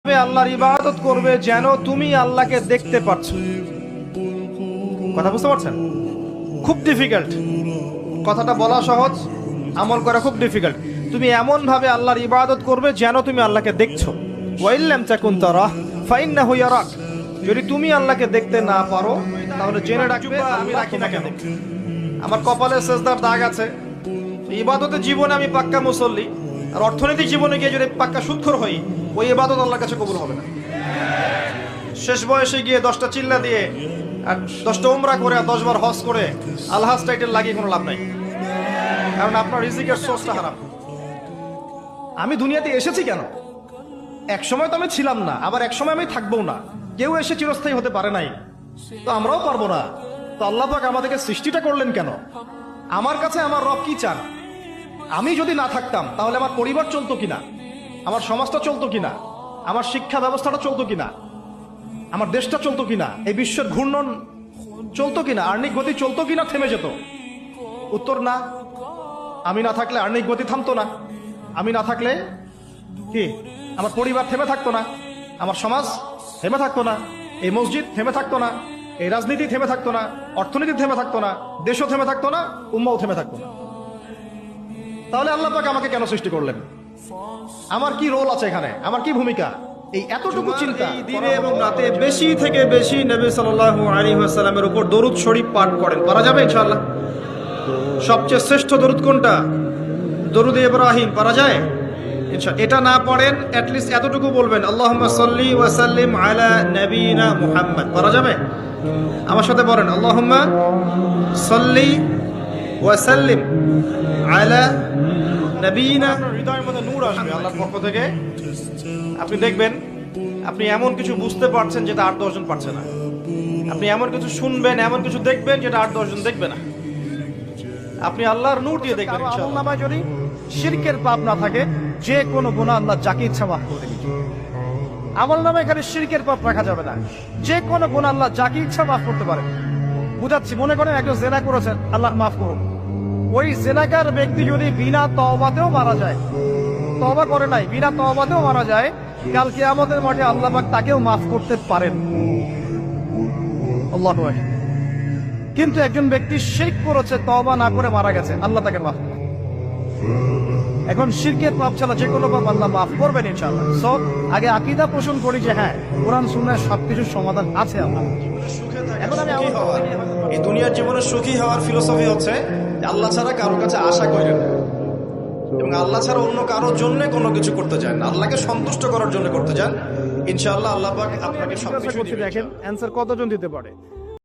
আল্লাহর ইবাদত করবে যেন তুমি আল্লাহকে দেখতে পাচ্ছ। কথা বুঝতে পারছেন? খুব ডিফিকাল্ট, কথাটা বলা সহজ, আমল করা খুব ডিফিকাল্ট। তুমি এমন ভাবে আল্লাহর ইবাদত করবে যেন তুমি আল্লাহকে দেখছো। ওয়াইল্লাম তাকুন তারাহ ফাইন্নাহু ইয়ারাক। যদি তুমি আল্লাহকে দেখতে না পারো তাহলে জেনে রাখবে আমি রাখি না কেন। আমার কপালে সেজদার দাগ আছে, ইবাদতের জীবনে আমি পাক্কা মুসল্লি, আর অর্থনৈতিক জীবনে গিয়ে যদি পাক্কা সুদখোর হই, ওই ইবাদত আল্লাহর কাছে কবুল হবে না। শেষ বয়সে গিয়ে 10টা চিল্লা দিয়ে আর 10টা উমরা করে আর 10 বার হজ করে আলহাজ টাইটেল লাগিয়ে কোনো লাভ নাই, কারণ আপনার রিজিকের সোর্সটা হারাম। আমি দুনিয়াতে এসেছি কেন? এক সময় তো আমি ছিলাম না, আবার এক সময় আমি থাকবো না। কেউ এসে চিরস্থায়ী হতে পারে নাই, তো আমরাও পারবো না। তো আল্লাহ পাক আমাদেরকে সৃষ্টিটা করলেন কেন? আমার কাছে আমার রব কি চান? আমি যদি না থাকতাম তাহলে আমার পরিবার চলতো কিনা, আমার সমাজটা চলতো কিনা, আমার শিক্ষা ব্যবস্থাটা চলতো কিনা, আমার দেশটা চলতো কিনা, এই বিশ্বের ঘূর্ণন চলতো কিনা, আর্নিক গতি চলতো কিনা, থেমে যেত? উত্তর না। আমি না থাকলে আর্নিক গতি থামতো না। আমি না থাকলে কি আমার পরিবার থেমে থাকতো না, আমার সমাজ থেমে থাকতো না, এই মসজিদ থেমে থাকতো না, এই রাজনীতি থেমে থাকতো না, অর্থনীতি থেমে থাকতো না, দেশও থেমে থাকতো না, উম্মাও থেমে থাকতো না। তাহলে আল্লাহ পাক আমাকে কেন সৃষ্টি করলেন? আমার কি রোল আছে এখানে? আমার কি ভূমিকা? এই এতটুকু চিন্তা। দিনে এবং রাতে বেশি থেকে বেশি নবী সাল্লাল্লাহু আলাইহি ওয়াসাল্লামের উপর দরুদ শরীফ পাঠ করেন। পারা যাবে ইনশাআল্লাহ? সবচেয়ে শ্রেষ্ঠ দরুদ কোনটা? দরুদ ইব্রাহিম। পারা যায় ইনশাআল্লাহ? এটা না পড়েন, অ্যাট লিস্ট এতটুকু বলবেন, আল্লাহুম্মা সাল্লি ওয়া সাল্লিম আলা নবিয়িনা মুহাম্মদ। পারা যাবে? আমার সাথে বলেন, আল্লাহুম্মা সাল্লি ওয়া সাল্লিম আলা নবিয়িনা। হৃদয়ের মধ্যে নূর আসবে আল্লাহর পক্ষ থেকে। আপনি দেখবেন আপনি এমন কিছু বুঝতে পারছেন যেটা 8-10 জন পারছে না। আপনি এমন কিছু শুনবেন, এমন কিছু দেখবেন যেটা 8-10 জন দেখবে না। আপনি আল্লাহর নূর দিয়ে দেখবেন ইনশাআল্লাহ। আমল নামায় যদি শিরকের পাপ না থাকে, যে কোনো গুনাহ আল্লাহ যাকে ইচ্ছা মাফ করে দিবেন। আমল নামায় এখানে শিরকের পাপ রাখা যাবে না। যে কোনো গুনাহ আল্লাহ যাকে ইচ্ছা মাফ করতে পারে। বুঝাচ্ছি, মনে করেন একজন জেনা করেছেন, আল্লাহ মাফ করুন। ওই জেনাকার ব্যক্তি যদি বিনা তওবাতেও মারা যায়, তওবা করে নাই, বিনা তওবাতেও মারা যায়, কাল কিয়ামতের মাঠে আল্লাহ পাক তাকেও মাফ করতে পারেন। আল্লাহু আকবার। কিন্তু একজন ব্যক্তি শিরক করেছে, তওবা না করে মারা গেছে, আল্লাহ তাকে মাফ করবে। এখন শিরকের পাপ ছাড়া যে কোনো পাপ আল্লাহ মাফ করবেন ইনশাআল্লাহ। সো আগে আকীদা পোষণ করি যে হ্যাঁ, কোরআন সুন্নাহয় সবকিছুর সমাধান আছে। আমরা এখন আমি এই দুনিয়ার জীবনে সুখী হওয়ার ফিলোসফি হচ্ছে আল্লাহ ছাড়া কারোর কাছে আশা করেন না, এবং আল্লাহ ছাড়া অন্য কারোর জন্য কোনো কিছু করতে চান না, আল্লাহকে সন্তুষ্ট করার জন্য করতে চান। ইনশাআল্লাহ আল্লাহ পাক আপনাকে সবকিছু দিবেন। দেখেন অ্যানসার কতজন দিতে পারে।